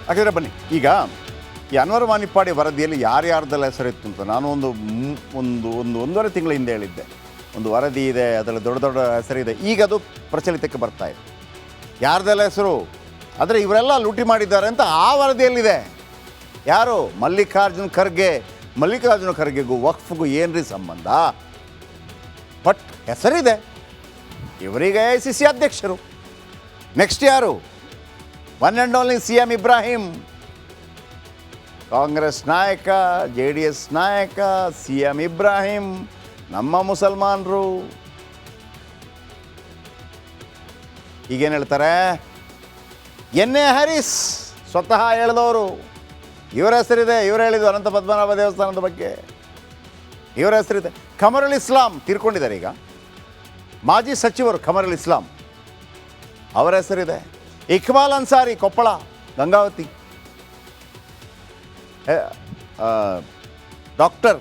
ಹಾಗಾದರೆ ಬನ್ನಿ, ಈಗ ಈ ಅನ್ವರ್ ಮಾನಿಪ್ಪಾಡಿ ವರದಿಯಲ್ಲಿ ಯಾರ್ಯಾರ್ದೆಲ್ಲ ಹೆಸರಿತ್ತು ಅಂತ ನಾನು ಒಂದೂವರೆ ತಿಂಗಳ ಹಿಂದೆ ಹೇಳಿದ್ದೆ. ಒಂದು ವರದಿ ಇದೆ, ಅದರಲ್ಲಿ ದೊಡ್ಡ ದೊಡ್ಡ ಹೆಸರಿದೆ. ಈಗ ಅದು ಪ್ರಚಲಿತಕ್ಕೆ ಬರ್ತಾ ಇದೆ. ಯಾರ್ದೆಲ್ಲ ಹೆಸರು ಆದರೆ ಇವರೆಲ್ಲ ಲೂಟಿ ಮಾಡಿದ್ದಾರೆ ಅಂತ ಆ ವರದಿಯಲ್ಲಿದೆ. ಯಾರು? ಮಲ್ಲಿಕಾರ್ಜುನ ಖರ್ಗೆಗೂ ವಕ್ಫ್ಗೂ ಏನ್ರಿ ಸಂಬಂಧ? ಬಟ್ ಹೆಸರಿದೆ. ಇವರಿಗೆ ICC ಅಧ್ಯಕ್ಷರು. ನೆಕ್ಸ್ಟ್ ಯಾರು? One and only CM Ibrahim, Congress ನಾಯಕ, JDS ನಾಯಕ CM ಇಬ್ರಾಹಿಂ, ನಮ್ಮ ಮುಸಲ್ಮಾನರು. ಈಗೇನು ಹೇಳ್ತಾರೆ? NA ಹ್ಯಾರಿಸ್ ಸ್ವತಃ ಹೇಳಿದವರು. ಇವರ ಹೆಸರಿದೆ. ಇವರು ಹೇಳಿದ್ದು ಅನಂತ ಪದ್ಮನಾಭ ದೇವಸ್ಥಾನದ ಬಗ್ಗೆ ಇವರ ಹೆಸರಿದೆ. ಖಮರುಲ್ ಇಸ್ಲಾಂ ತೀರ್ಕೊಂಡಿದ್ದಾರೆ ಈಗ. ಮಾಜಿ ಸಚಿವರು ಖಮರುಲ್ ಇಸ್ಲಾಂ, ಅವರ ಹೆಸರಿದೆ. ಇಕ್ಬಾಲ್ ಅನ್ಸಾರಿ, ಕೊಪ್ಪಳ ಗಂಗಾವತಿ, ಡಾಕ್ಟರ್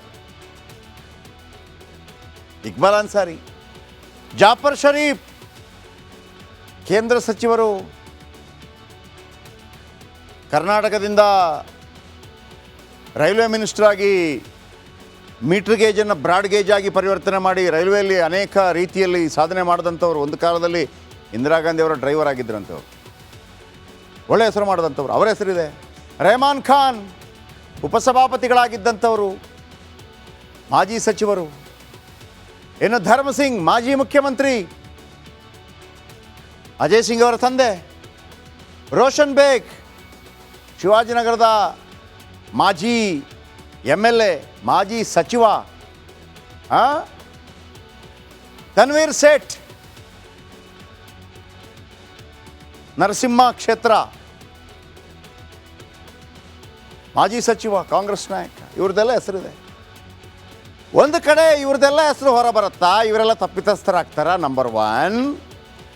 ಇಕ್ಬಾಲ್ ಅನ್ಸಾರಿ. ಜಾಫರ್ ಶರೀಫ್ ಕೇಂದ್ರ ಸಚಿವರು, ಕರ್ನಾಟಕದಿಂದ ರೈಲ್ವೆ ಮಿನಿಸ್ಟರ್ ಆಗಿ ಮೀಟರ್ ಗೇಜನ್ನು ಬ್ರಾಡ್ ಗೇಜ್ ಆಗಿ ಪರಿವರ್ತನೆ ಮಾಡಿ ರೈಲ್ವೆಯಲ್ಲಿ ಅನೇಕ ರೀತಿಯಲ್ಲಿ ಸಾಧನೆ ಮಾಡಿದಂಥವ್ರು. ಒಂದು ಕಾಲದಲ್ಲಿ ಇಂದಿರಾ ಗಾಂಧಿ ಅವರ ಡ್ರೈವರ್ ಆಗಿದ್ದರಂಥವ್ರು, ಒಳ್ಳೆ ಹೆಸರು ಮಾಡಿದಂಥವ್ರು. ಅವರ ಹೆಸರಿದೆ. ರೆಹಮಾನ್ ಖಾನ್ ಉಪಸಭಾಪತಿಗಳಾಗಿದ್ದಂಥವರು, ಮಾಜಿ ಸಚಿವರು. ಇನ್ನು ಧರ್ಮ ಸಿಂಗ್ ಮಾಜಿ ಮುಖ್ಯಮಂತ್ರಿ, ಅಜಯ್ ಸಿಂಗ್ ಅವರ ತಂದೆ. ರೋಷನ್ ಬೇಗ್ ಶಿವಾಜಿನಗರದ ಮಾಜಿ MLA, ಮಾಜಿ ಸಚಿವ. ತನ್ವೀರ್ ಸೇಠ್ ನರಸಿಂಹ ಕ್ಷೇತ್ರ, ಮಾಜಿ ಸಚಿವ, ಕಾಂಗ್ರೆಸ್ ನಾಯಕ. ಇವ್ರದ್ದೆಲ್ಲ ಹೆಸರಿದೆ. ಒಂದು ಕಡೆ ಇವ್ರದ್ದೆಲ್ಲ ಹೆಸರು ಹೊರ ಬರುತ್ತಾ? ಇವರೆಲ್ಲ ತಪ್ಪಿತಸ್ಥರಾಗ್ತಾರ? ನಂಬರ್ 1.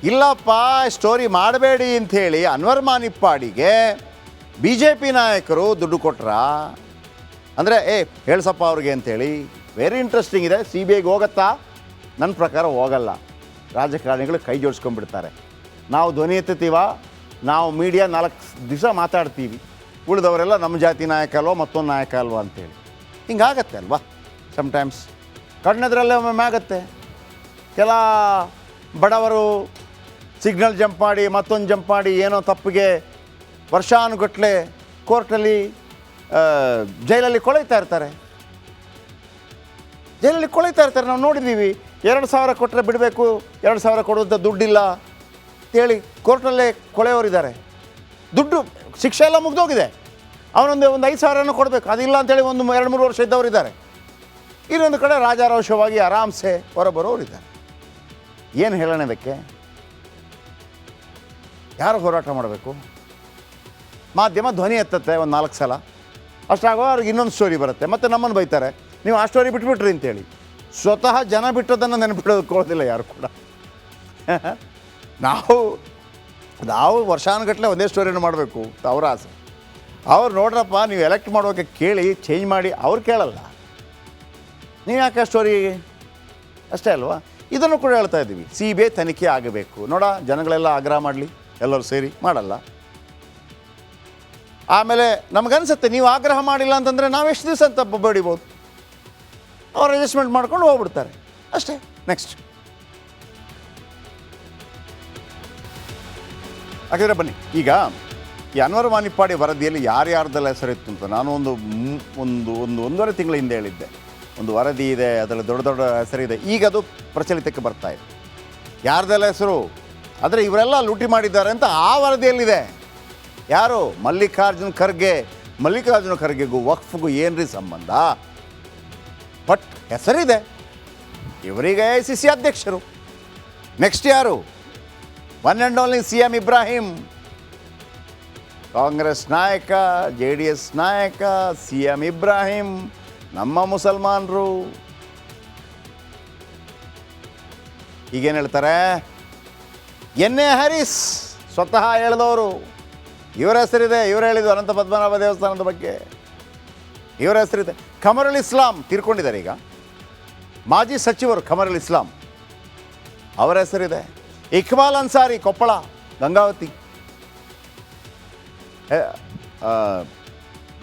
ಇಲ್ಲಪ್ಪ, ಸ್ಟೋರಿ ಮಾಡಬೇಡಿ ಅಂಥೇಳಿ ಅನ್ವರ್ ಮಾನಿಪ್ಪಾಡಿಗೆ BJP ನಾಯಕರು ದುಡ್ಡು ಕೊಟ್ರ ಅಂದರೆ ಹೇಳ್ಸಪ್ಪ ಅವ್ರಿಗೆ ಅಂಥೇಳಿ. ವೆರಿ ಇಂಟ್ರೆಸ್ಟಿಂಗ್ ಇದೆ. CBIಗೆ ಹೋಗತ್ತಾ? ನನ್ನ ಪ್ರಕಾರ ಹೋಗಲ್ಲ. ರಾಜಕಾರಣಿಗಳು ಕೈ ಜೋಡಿಸ್ಕೊಂಡ್ಬಿಡ್ತಾರೆ. ನಾವು ಧ್ವನಿ ಎತ್ತುತ್ತೀವ, ನಾವು ಮೀಡಿಯಾ 4 ದಿವಸ ಮಾತಾಡ್ತೀವಿ, ಉಳಿದವರೆಲ್ಲ ನಮ್ಮ ಜಾತಿ ನಾಯಕ ಅಲ್ವೋ ಮತ್ತೊಂದು ನಾಯಕ ಅಲ್ವೋ ಅಂಥೇಳಿ. ಹಿಂಗಾಗತ್ತೆ ಅಲ್ವಾ ಸಮ್ಟೈಮ್ಸ್. ಕಣ್ಣದ್ರಲ್ಲೇ ಒಮ್ಮೊಮ್ಮೆ ಆಗುತ್ತೆ. ಕೆಲ ಬಡವರು ಸಿಗ್ನಲ್ ಜಂಪ್ ಮಾಡಿ ಮತ್ತೊಂದು ಜಂಪ್ ಮಾಡಿ ಏನೋ ತಪ್ಪಿಗೆ ವರ್ಷಾನುಗಟ್ಟಲೆ ಕೋರ್ಟಲ್ಲಿ ಜೈಲಲ್ಲಿ ಕೊಳೀತಾ ಇರ್ತಾರೆ. ನಾವು ನೋಡಿದ್ದೀವಿ. 2,000 ಕೊಟ್ಟರೆ ಬಿಡಬೇಕು, 2,000 ಕೊಡುವಂಥ ದುಡ್ಡಿಲ್ಲ ಅಂತೇಳಿ ಕೋರ್ಟಲ್ಲೇ ಕೊಳೆಯವರಿದ್ದಾರೆ. ದುಡ್ಡು ಶಿಕ್ಷೆ ಎಲ್ಲ ಮುಗ್ದೋಗಿದೆ. ಅವನೊಂದು 5,000 ಕೊಡಬೇಕು, ಅದಿಲ್ಲ ಅಂತೇಳಿ 2-3 ವರ್ಷ ಇದ್ದವರಿದ್ದಾರೆ. ಇನ್ನೊಂದು ಕಡೆ ರಾಜಾರೋಷವಾಗಿ ಆರಾಮ್ಸೆ ಹೊರಬರೋರಿದ್ದಾರೆ. ಏನು ಹೇಳೋಣ ಇದಕ್ಕೆ? ಯಾರು ಹೋರಾಟ ಮಾಡಬೇಕು? ಮಾಧ್ಯಮ ಧ್ವನಿ ಎತ್ತತ್ತೆ ಒಂದು 4 ಸಲ. ಅಷ್ಟಾಗೋ ಅವ್ರಿಗೆ ಇನ್ನೊಂದು ಸ್ಟೋರಿ ಬರುತ್ತೆ, ಮತ್ತು ನಮ್ಮನ್ನು ಬೈತಾರೆ, ನೀವು ಆ ಸ್ಟೋರಿ ಬಿಟ್ಬಿಟ್ರಿ ಅಂತೇಳಿ. ಸ್ವತಃ ಜನ ಬಿಟ್ಟೋದನ್ನು ನೆನಪಿಡೋದಕ್ಕೋದಿಲ್ಲ ಯಾರು ಕೂಡ. ನಾವು ವರ್ಷಾನುಗಟ್ಟಲೆ ಒಂದೇ ಸ್ಟೋರಿಯನ್ನು ಮಾಡಬೇಕು ಅವರ ಆಸೆ. ಅವ್ರು ನೋಡ್ರಪ್ಪ, ನೀವು ಎಲೆಕ್ಟ್ ಮಾಡೋಕ್ಕೆ ಕೇಳಿ ಚೇಂಜ್ ಮಾಡಿ, ಅವ್ರು ಕೇಳಲ್ಲ. ನೀವು ಯಾಕೆ ಸ್ಟೋರಿ ಅಷ್ಟೇ ಅಲ್ವಾ? ಇದನ್ನು ಕೂಡ ಹೇಳ್ತಾ ಇದ್ದೀವಿ, CBI ತನಿಖೆ ಆಗಬೇಕು. ನೋಡ, ಜನಗಳೆಲ್ಲ ಆಗ್ರಹ ಮಾಡಲಿ, ಎಲ್ಲರೂ ಸೇರಿ ಮಾಡಲ್ಲ. ಆಮೇಲೆ ನಮಗನ್ಸುತ್ತೆ ನೀವು ಆಗ್ರಹ ಮಾಡಿಲ್ಲ ಅಂತಂದರೆ ನಾವು ಎಷ್ಟು ದಿವಸ ಅಂತ ಬಡಿಬೋದು. ಅವ್ರು ಅಡ್ಜಸ್ಟ್ಮೆಂಟ್ ಮಾಡ್ಕೊಂಡು ಹೋಗ್ಬಿಡ್ತಾರೆ ಅಷ್ಟೇ. ನೆಕ್ಸ್ಟ್ ಹಾಗಾದರೆ ಬನ್ನಿ, ಈಗ ಈ ಅನ್ವರ್ ಮಾನಿಪ್ಪಾಡಿ ವರದಿಯಲ್ಲಿ ಯಾರ್ಯಾರ್ದೆಲ್ಲ ಹೆಸರಿತ್ತು ಅಂತ ನಾನು ಒಂದೂವರೆ ತಿಂಗಳ ಹಿಂದೆ ಹೇಳಿದ್ದೆ. ಒಂದು ವರದಿ ಇದೆ, ಅದರಲ್ಲಿ ದೊಡ್ಡ ದೊಡ್ಡ ಹೆಸರಿದೆ. ಈಗ ಅದು ಪ್ರಚಲಿತಕ್ಕೆ ಬರ್ತಾ ಇದೆ. ಯಾರ್ದೆಲ್ಲ ಹೆಸರು ಆದರೆ ಇವರೆಲ್ಲ ಲೂಟಿ ಮಾಡಿದ್ದಾರೆ ಅಂತ ಆ ವರದಿಯಲ್ಲಿದೆ. ಯಾರು? ಮಲ್ಲಿಕಾರ್ಜುನ ಖರ್ಗೆಗೂ ವಕ್ಫ್ಗೂ ಏನ್ರಿ ಸಂಬಂಧ? ಬಟ್ ಹೆಸರಿದೆ. ಇವರಿಗೆ ICC ಅಧ್ಯಕ್ಷರು. ನೆಕ್ಸ್ಟ್ ಯಾರು? One and only CM Ibrahim, Congress ನಾಯಕ, JDS ನಾಯಕ CM ಇಬ್ರಾಹಿಂ, ನಮ್ಮ ಮುಸಲ್ಮಾನರು. ಈಗೇನು ಹೇಳ್ತಾರೆ? NA ಹ್ಯಾರಿಸ್ ಸ್ವತಃ ಹೇಳಿದವರು. ಇವರ ಹೆಸರಿದೆ. ಇವರು ಹೇಳಿದ್ದು ಅನಂತ ಪದ್ಮನಾಭ ದೇವಸ್ಥಾನದ ಬಗ್ಗೆ ಇವರ ಹೆಸರಿದೆ. ಖಮರುಲ್ ಇಸ್ಲಾಂ ತೀರ್ಕೊಂಡಿದ್ದಾರೆ ಈಗ. ಮಾಜಿ ಸಚಿವರು ಖಮರುಲ್ ಇಸ್ಲಾಂ, ಅವರ ಹೆಸರಿದೆ. ಇಕ್ಬಾಲ್ ಅನ್ಸಾರಿ, ಕೊಪ್ಪಳ ಗಂಗಾವತಿ,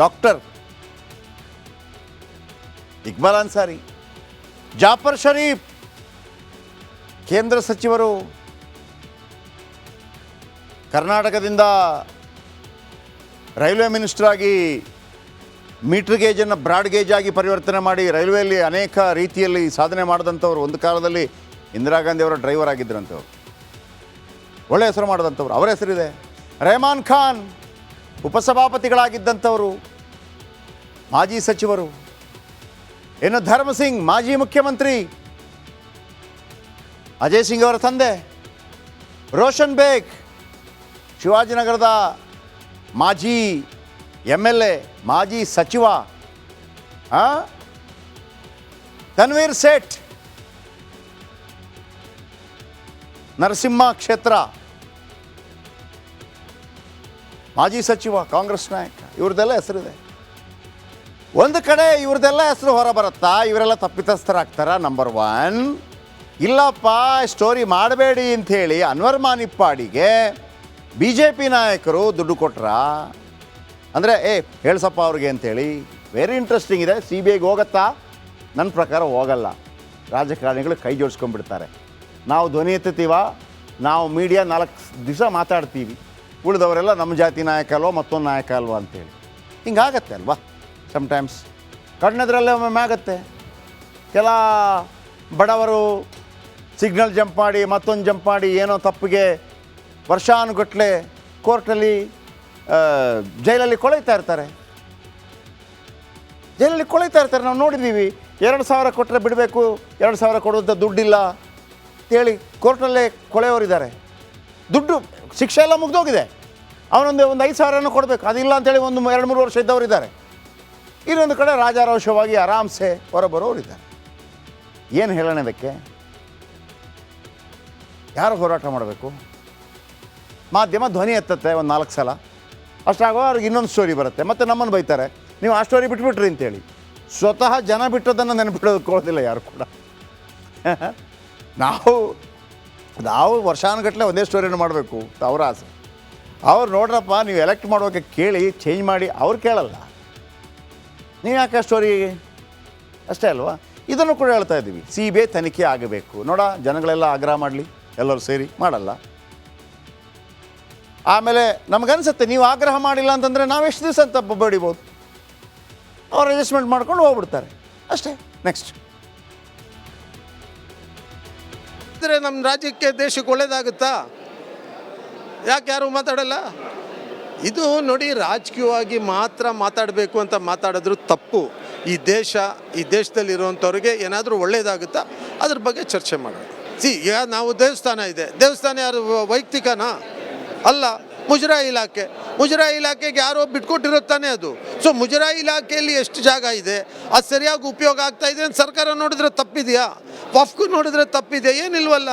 ಡಾಕ್ಟರ್ ಇಕ್ಬಾಲ್ ಅನ್ಸಾರಿ, ಜಾಫರ್ ಶರೀಫ್ ಕೇಂದ್ರ ಸಚಿವರು, ಕರ್ನಾಟಕದಿಂದ ರೈಲ್ವೆ ಮಿನಿಸ್ಟರ್ ಆಗಿ ಮೀಟ್ರ್ ಗೇಜನ್ನು ಬ್ರಾಡ್ ಗೇಜ್ ಆಗಿ ಪರಿವರ್ತನೆ ಮಾಡಿ ರೈಲ್ವೆಯಲ್ಲಿ ಅನೇಕ ರೀತಿಯಲ್ಲಿ ಸಾಧನೆ ಮಾಡಿದಂಥವ್ರು. ಒಂದು ಕಾಲದಲ್ಲಿ ಇಂದಿರಾ ಗಾಂಧಿ ಅವರ ಡ್ರೈವರ್ ಆಗಿದ್ದರಂಥವ್ರು, ಒಳ್ಳೆ ಹೆಸರು ಮಾಡಿದಂಥವ್ರು, ಅವರ ಹೆಸರಿದೆ. ರೆಹಮಾನ್ ಖಾನ್ ಉಪಸಭಾಪತಿಗಳಾಗಿದ್ದಂಥವರು, ಮಾಜಿ ಸಚಿವರು. ಇನ್ನು ಧರ್ಮ ಸಿಂಗ್ ಮಾಜಿ ಮುಖ್ಯಮಂತ್ರಿ, ಅಜಯ್ ಸಿಂಗ್ ಅವರ ತಂದೆ. ರೋಷನ್ ಬೇಗ್ ಶಿವಾಜಿನಗರದ ಮಾಜಿ MLA, ಮಾಜಿ ಸಚಿವ. ತನ್ವೀರ್ ಸೇಠ್ ನರಸಿಂಹ ಕ್ಷೇತ್ರ ಮಾಜಿ ಸಚಿವ, ಕಾಂಗ್ರೆಸ್ ನಾಯಕ. ಇವ್ರದ್ದೆಲ್ಲ ಹೆಸರಿದೆ. ಒಂದು ಕಡೆ ಇವ್ರದ್ದೆಲ್ಲ ಹೆಸರು ಹೊರ ಬರುತ್ತಾ, ಇವರೆಲ್ಲ ತಪ್ಪಿತಸ್ಥರಾಗ್ತಾರ. ನಂಬರ್ 1, ಇಲ್ಲಪ್ಪ ಸ್ಟೋರಿ ಮಾಡಬೇಡಿ ಅಂಥೇಳಿ ಅನ್ವರ್ ಮಾನಿಪ್ಪಾಡಿಗೆ BJP ನಾಯಕರು ದುಡ್ಡು ಕೊಟ್ರ ಅಂದರೆ ಹೇಳ್ಸಪ್ಪ ಅವ್ರಿಗೆ ಅಂಥೇಳಿ. ವೆರಿ ಇಂಟ್ರೆಸ್ಟಿಂಗ್ ಇದೆ. CBIಗೆ ಹೋಗತ್ತಾ? ನನ್ನ ಪ್ರಕಾರ ಹೋಗಲ್ಲ. ರಾಜಕಾರಣಿಗಳು ಕೈ ಜೋಡಿಸ್ಕೊಂಡ್ಬಿಡ್ತಾರೆ. ನಾವು ಧ್ವನಿ ಎತ್ತುತ್ತೀವ, ನಾವು ಮೀಡಿಯಾ 4 ದಿವಸ ಮಾತಾಡ್ತೀವಿ, ಉಳಿದವರೆಲ್ಲ ನಮ್ಮ ಜಾತಿ ನಾಯಕ ಅಲ್ವೋ ಮತ್ತೊಂದು ನಾಯಕ ಅಲ್ವೋ ಅಂಥೇಳಿ. ಹಿಂಗಾಗತ್ತೆ ಅಲ್ವಾ ಸಮ್ಟೈಮ್ಸ್. ಕಣ್ಣದ್ರಲ್ಲೇ ಒಮ್ಮೊಮ್ಮೆ ಆಗುತ್ತೆ. ಕೆಲ ಬಡವರು ಸಿಗ್ನಲ್ ಜಂಪ್ ಮಾಡಿ ಮತ್ತೊಂದು ಜಂಪ್ ಮಾಡಿ ಏನೋ ತಪ್ಪಿಗೆ ವರ್ಷಾನುಗಟ್ಟಲೆ ಕೋರ್ಟಲ್ಲಿ ಜೈಲಲ್ಲಿ ಕೊಳೀತಾ ಇರ್ತಾರೆ. ನಾವು ನೋಡಿದ್ದೀವಿ. 2,000 ಕೊಟ್ಟರೆ ಬಿಡಬೇಕು, 2,000 ಕೊಡುವಂಥ ದುಡ್ಡಿಲ್ಲ ಅಂತೇಳಿ ಕೋರ್ಟಲ್ಲೇ ಕೊಳೆಯವರಿದ್ದಾರೆ. ದುಡ್ಡು ಶಿಕ್ಷೆ ಎಲ್ಲ ಮುಗ್ದೋಗಿದೆ, ಅವನೊಂದು 5,000 ಕೊಡಬೇಕು, ಅದಿಲ್ಲ ಅಂತೇಳಿ 2-3 ವರ್ಷ ಇದ್ದವರಿದ್ದಾರೆ. ಇನ್ನೊಂದು ಕಡೆ ರಾಜಾರೋಷವಾಗಿ ಆರಾಮ್ಸೆ ಹೊರಬರೋರಿದ್ದಾರೆ. ಏನು ಹೇಳೋಣ ಇದಕ್ಕೆ? ಯಾರು ಹೋರಾಟ ಮಾಡಬೇಕು? ಮಾಧ್ಯಮ ಧ್ವನಿ ಎತ್ತತ್ತೆ ಒಂದು 4 ಸಲ, ಅಷ್ಟಾಗೋ ಅವ್ರಿಗೆ ಇನ್ನೊಂದು ಸ್ಟೋರಿ ಬರುತ್ತೆ, ಮತ್ತು ನಮ್ಮನ್ನು ಬೈತಾರೆ, ನೀವು ಆ ಸ್ಟೋರಿ ಬಿಟ್ಬಿಟ್ರಿ ಅಂತೇಳಿ. ಸ್ವತಃ ಜನ ಬಿಟ್ಟೋದನ್ನು ನೆನಪಿಡೋದಕ್ಕೋದಿಲ್ಲ ಯಾರು ಕೂಡ. ನಾವು ವರ್ಷಾನುಗಟ್ಟಲೆ ಒಂದೇ ಸ್ಟೋರಿಯನ್ನು ಮಾಡಬೇಕು ಅವರ ಆಸೆ. ಅವ್ರು ನೋಡ್ರಪ್ಪ, ನೀವು ಎಲೆಕ್ಟ್ ಮಾಡೋಕ್ಕೆ ಕೇಳಿ ಚೇಂಜ್ ಮಾಡಿ, ಅವ್ರು ಕೇಳಲ್ಲ. ನೀವು ಯಾಕೆ ಸ್ಟೋರಿ ಅಷ್ಟೇ ಅಲ್ವಾ? ಇದನ್ನು ಕೂಡ ಹೇಳ್ತಾ ಇದ್ದೀವಿ, CBI ತನಿಖೆ ಆಗಬೇಕು. ನೋಡ, ಜನಗಳೆಲ್ಲ ಆಗ್ರಹ ಮಾಡಲಿ, ಎಲ್ಲರೂ ಸೇರಿ ಮಾಡಲ್ಲ. ಆಮೇಲೆ ನಮಗನ್ಸುತ್ತೆ ನೀವು ಆಗ್ರಹ ಮಾಡಿಲ್ಲ ಅಂತಂದರೆ ನಾವು ಎಷ್ಟು ದಿವಸ ಅಂತ ಬಡಿಬೋದು. ಅವ್ರು ಅಡ್ಜಸ್ಟ್ಮೆಂಟ್ ಮಾಡ್ಕೊಂಡು ಹೋಗ್ಬಿಡ್ತಾರೆ ಅಷ್ಟೇ. ನೆಕ್ಸ್ಟ್ ಇದ್ರೆ ನಮ್ಮ ರಾಜ್ಯಕ್ಕೆ ದೇಶಕ್ಕೆ ಒಳ್ಳೇದಾಗುತ್ತಾ? ಯಾಕೆ ಯಾರು ಮಾತಾಡಲ್ಲ? ಇದು ನೋಡಿ, ರಾಜಕೀಯವಾಗಿ ಮಾತ್ರ ಮಾತಾಡಬೇಕು ಅಂತ ಮಾತಾಡಿದ್ರು ತಪ್ಪು. ಈ ದೇಶದಲ್ಲಿರುವಂಥವ್ರಿಗೆ ಏನಾದರೂ ಒಳ್ಳೇದಾಗುತ್ತಾ ಅದ್ರ ಬಗ್ಗೆ ಚರ್ಚೆ ಮಾಡೋಣ. ಈಗ ನಾವು ದೇವಸ್ಥಾನ ಇದೆ, ದೇವಸ್ಥಾನ ಯಾರು ವೈಯಕ್ತಿಕನಾ? ಅಲ್ಲ, ಮುಜರಾಯಿ ಇಲಾಖೆಗೆ ಯಾರೋ ಬಿಟ್ಕೊಟ್ಟಿರುತ್ತಾನೆ ಅದು. ಸೊ ಮುಜರಾಯಿ ಇಲಾಖೆಯಲ್ಲಿ ಎಷ್ಟು ಜಾಗ ಇದೆ, ಅದು ಸರಿಯಾಗಿ ಉಪಯೋಗ ಆಗ್ತಾ ಇದೆ ಅಂತ ಸರ್ಕಾರ ನೋಡಿದ್ರೆ ತಪ್ಪಿದೆಯಾ? ವಫ್ಕು ನೋಡಿದ್ರೆ ತಪ್ಪಿದೆ? ಏನಿಲ್ವಲ್ಲ.